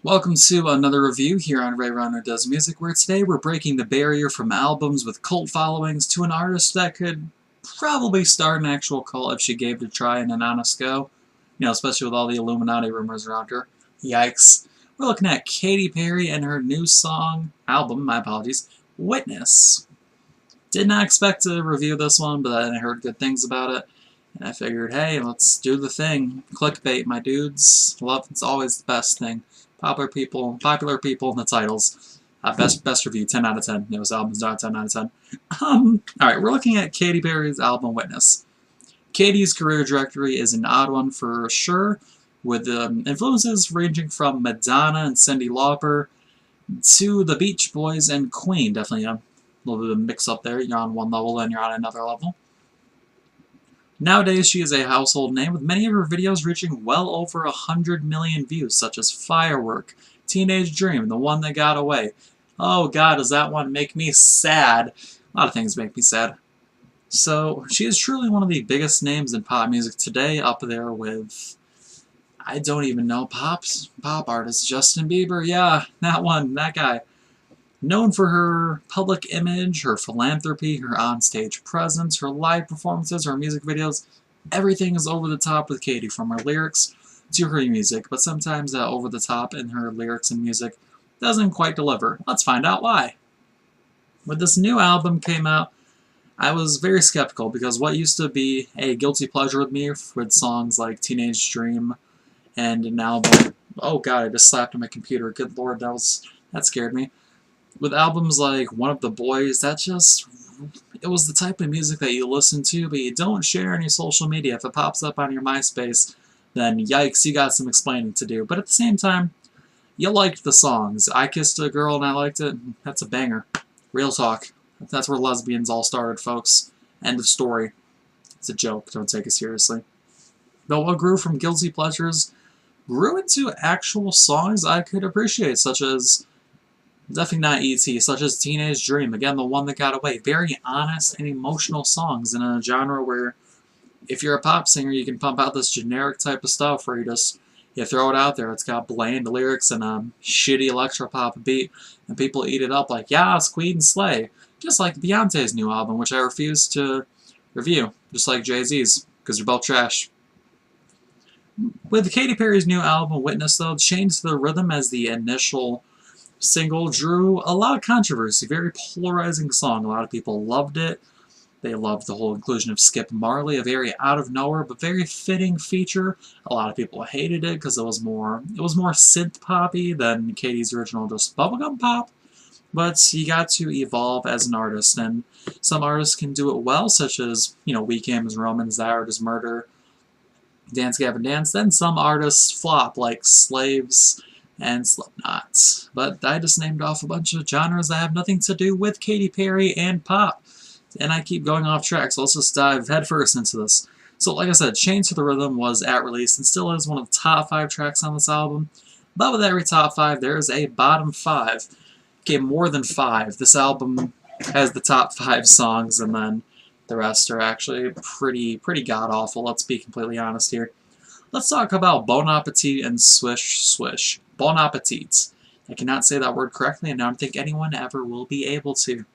Welcome to another review here on Ray Runner Does Music, where today we're breaking the barrier from albums with cult followings to an artist that could probably start an actual cult if she gave it a try and an honest go. You know, especially with all the Illuminati rumors around her. Yikes. We're looking at Katy Perry and her new album, my apologies, Witness. Did not expect to review this one, but I heard good things about it. And I figured, hey, let's do the thing. Clickbait, my dudes. Love, it's always the best thing. Popular people in the titles. Best review, 10 out of 10. It was albums not 10 out of 10. Alright, we're looking at Katy Perry's album Witness. Katy's career trajectory is an odd one for sure, with influences ranging from Madonna and Cyndi Lauper to the Beach Boys and Queen. Definitely a little bit of a mix up there. You're on one level, then you're on another level. Nowadays, she is a household name, with many of her videos reaching well over 100 million views, such as Firework, Teenage Dream, The One That Got Away. Oh god, does that one make me sad? A lot of things make me sad. So, she is truly one of the biggest names in pop music today, up there with, I don't even know, pop artist, Justin Bieber, yeah, that guy. Known for her public image, her philanthropy, her onstage presence, her live performances, her music videos, everything is over the top with Katy, from her lyrics to her music, but sometimes that over the top in her lyrics and music doesn't quite deliver. Let's find out why. When this new album came out, I was very skeptical because what used to be a guilty pleasure with me with songs like Teenage Dream and an album, oh god, I just slapped on my computer, good lord, that scared me. With albums like One of the Boys, it was the type of music that you listen to, but you don't share on your social media. If it pops up on your MySpace, then yikes, you got some explaining to do. But at the same time, you liked the songs. I Kissed a Girl and I Liked It. That's a banger. Real talk. That's where lesbians all started, folks. End of story. It's a joke. Don't take it seriously. But what grew from guilty pleasures grew into actual songs I could appreciate, such as definitely not E.T., such as Teenage Dream, again, The One That Got Away. Very honest and emotional songs in a genre where, if you're a pop singer, you can pump out this generic type of stuff where you throw it out there. It's got bland lyrics and a shitty electropop beat, and people eat it up like, yas, Queen Slay. Just like Beyonce's new album, which I refuse to review, just like Jay-Z's, because they're both trash. With Katy Perry's new album, Witness, though, changed the rhythm as the initial single drew a lot of controversy. Very polarizing song. A lot of people loved it. They loved the whole inclusion of Skip Marley, a very out of nowhere but very fitting feature. A lot of people hated it because it was more synth poppy than Katy's original just bubblegum pop. But you got to evolve as an artist, and some artists can do it well, such as, Weeknd's Romans, That Is Murder, Dance Gavin Dance. Then some artists flop, like Slaves and Slipknot. But I just named off a bunch of genres that have nothing to do with Katy Perry and pop. And I keep going off track, so let's just dive headfirst into this. So like I said, Chained to the Rhythm was at release and still is one of the top 5 tracks on this album. But with every top 5, there is a bottom 5. Okay, more than 5. This album has the top 5 songs, and then the rest are actually pretty god-awful, let's be completely honest here. Let's talk about Bon Appetit and Swish Swish. Bon Appetit. I cannot say that word correctly, and I don't think anyone ever will be able to.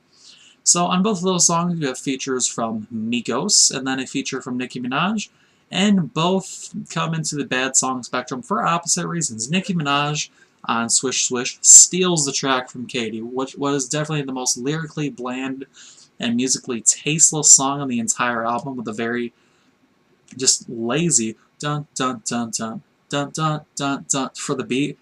So on both of those songs, you have features from Migos, and then a feature from Nicki Minaj, and both come into the bad song spectrum for opposite reasons. Nicki Minaj on Swish Swish steals the track from Katy, which was definitely the most lyrically bland and musically tasteless song on the entire album, with a very just lazy dun dun dun dun dun dun dun dun for the beat.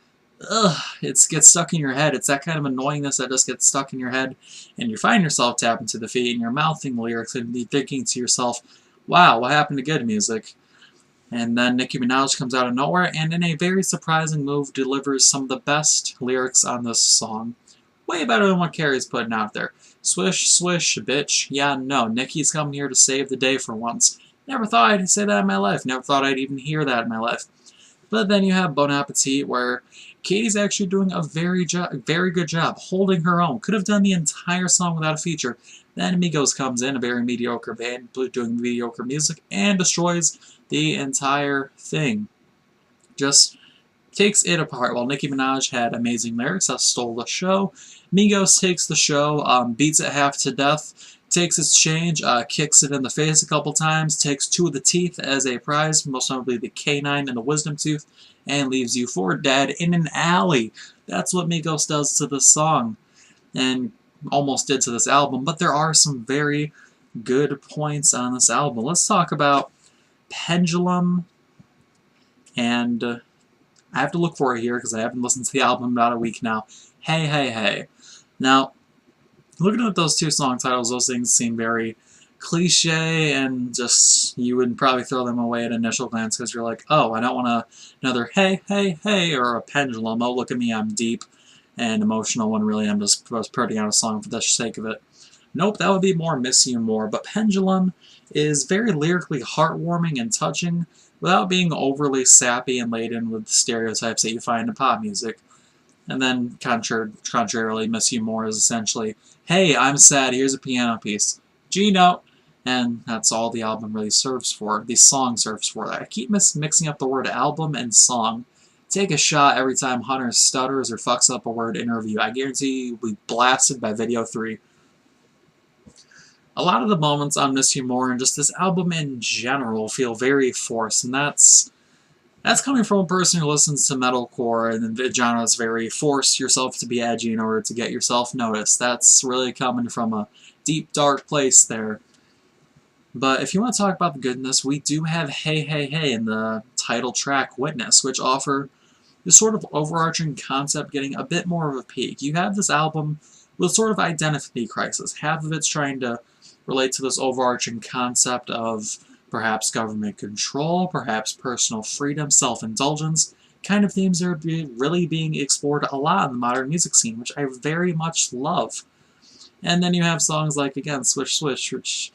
Ugh, it gets stuck in your head. It's that kind of annoyingness that just gets stuck in your head, and you find yourself tapping to the feet, and you're mouthing the lyrics, and you're thinking to yourself, wow, what happened to good music? And then Nicki Minaj comes out of nowhere, and in a very surprising move, delivers some of the best lyrics on this song. Way better than what Carrie's putting out there. Swish, swish, bitch. Yeah, no, Nicki's coming here to save the day for once. Never thought I'd say that in my life. Never thought I'd even hear that in my life. But then you have Bon Appetit, where Katy's actually doing a very good job holding her own. Could have done the entire song without a feature. Then Migos comes in, a very mediocre band, doing mediocre music, and destroys the entire thing. Just takes it apart. While Nicki Minaj had amazing lyrics that stole the show, Migos takes the show, beats it half to death, takes its change, kicks it in the face a couple times, takes 2 of the teeth as a prize, most notably the canine and the wisdom tooth, and leaves you for dead in an alley. That's what Migos does to this song, and almost did to this album, but there are some very good points on this album. Let's talk about Pendulum, and I have to look for it here because I haven't listened to the album in about a week now. Hey, Hey, Hey. Now, looking at those 2 song titles, those things seem very cliche, and just, you would probably throw them away at initial glance because you're like, oh, I don't want another Hey, Hey, Hey, or a Pendulum. Oh, look at me, I'm deep and emotional when really I'm just putting out a song for the sake of it. Nope, that would be more Miss You More, but Pendulum is very lyrically heartwarming and touching without being overly sappy and laden with stereotypes that you find in pop music. And then, contrarily, Miss You More is essentially, hey, I'm sad, here's a piano piece. G note. And that's all the album really serves for. The song serves for. I keep mixing up the word album and song. Take a shot every time Hunter stutters or fucks up a word in a review. I guarantee you'll be blasted by video 3. A lot of the moments on Miss You More and just this album in general feel very forced, and that's coming from a person who listens to metalcore and the genre is very force yourself to be edgy in order to get yourself noticed. That's really coming from a deep, dark place there. But if you want to talk about the goodness, we do have Hey Hey Hey in the title track Witness, which offer this sort of overarching concept getting a bit more of a peak. You have this album with sort of identity crisis. Half of it's trying to relate to this overarching concept of perhaps government control, perhaps personal freedom, self-indulgence, kind of themes that are really being explored a lot in the modern music scene, which I very much love. And then you have songs like, again, Swish Swish, which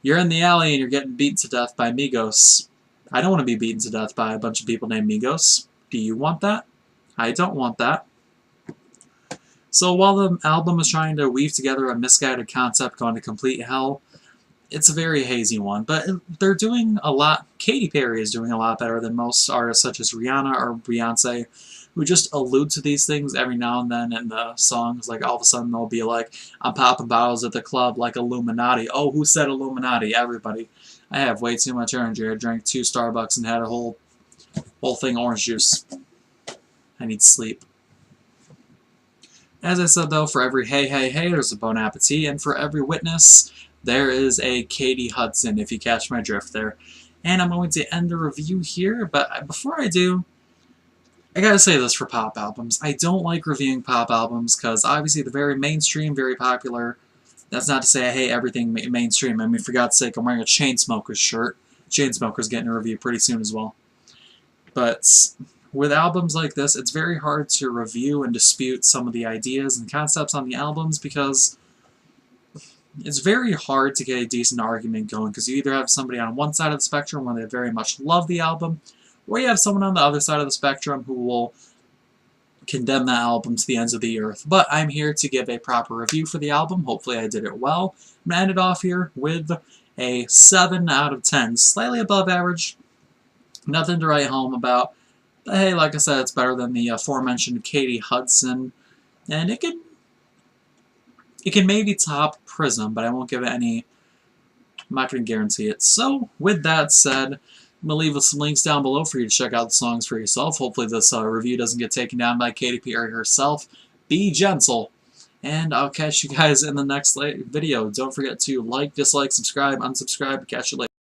you're in the alley and you're getting beaten to death by Migos. I don't want to be beaten to death by a bunch of people named Migos. Do you want that? I don't want that. So while the album is trying to weave together a misguided concept going to complete hell, it's a very hazy one, but they're doing a lot. Katy Perry is doing a lot better than most artists such as Rihanna or Beyonce, who just allude to these things every now and then in the songs. Like, all of a sudden they'll be like, I'm popping bottles at the club like Illuminati. Oh, who said Illuminati? Everybody. I have way too much energy. I drank 2 Starbucks and had a whole thing orange juice. I need sleep. As I said, though, for every Hey Hey Hey, there's a Bon Appetit, and for every Witness, there is a Katy Hudson, if you catch my drift there. And I'm going to end the review here, but before I do, I gotta say this for pop albums. I don't like reviewing pop albums, because obviously they're very mainstream, very popular. That's not to say I hate everything mainstream. I mean, for God's sake, I'm wearing a Chainsmokers shirt. Chainsmokers getting a review pretty soon as well. But with albums like this, it's very hard to review and dispute some of the ideas and concepts on the albums because it's very hard to get a decent argument going because you either have somebody on one side of the spectrum where they very much love the album, or you have someone on the other side of the spectrum who will condemn that album to the ends of the earth. But I'm here to give a proper review for the album. Hopefully I did it well. I'm going to end it off here with a 7 out of 10. Slightly above average. Nothing to write home about. But hey, like I said, it's better than the aforementioned Katy Hudson. And it can maybe top Prism, but I won't give it any... I'm not going to guarantee it. So, with that said, I'm going to leave some links down below for you to check out the songs for yourself. Hopefully this review doesn't get taken down by Katy Perry herself. Be gentle. And I'll catch you guys in the next video. Don't forget to like, dislike, subscribe, unsubscribe. Catch you later.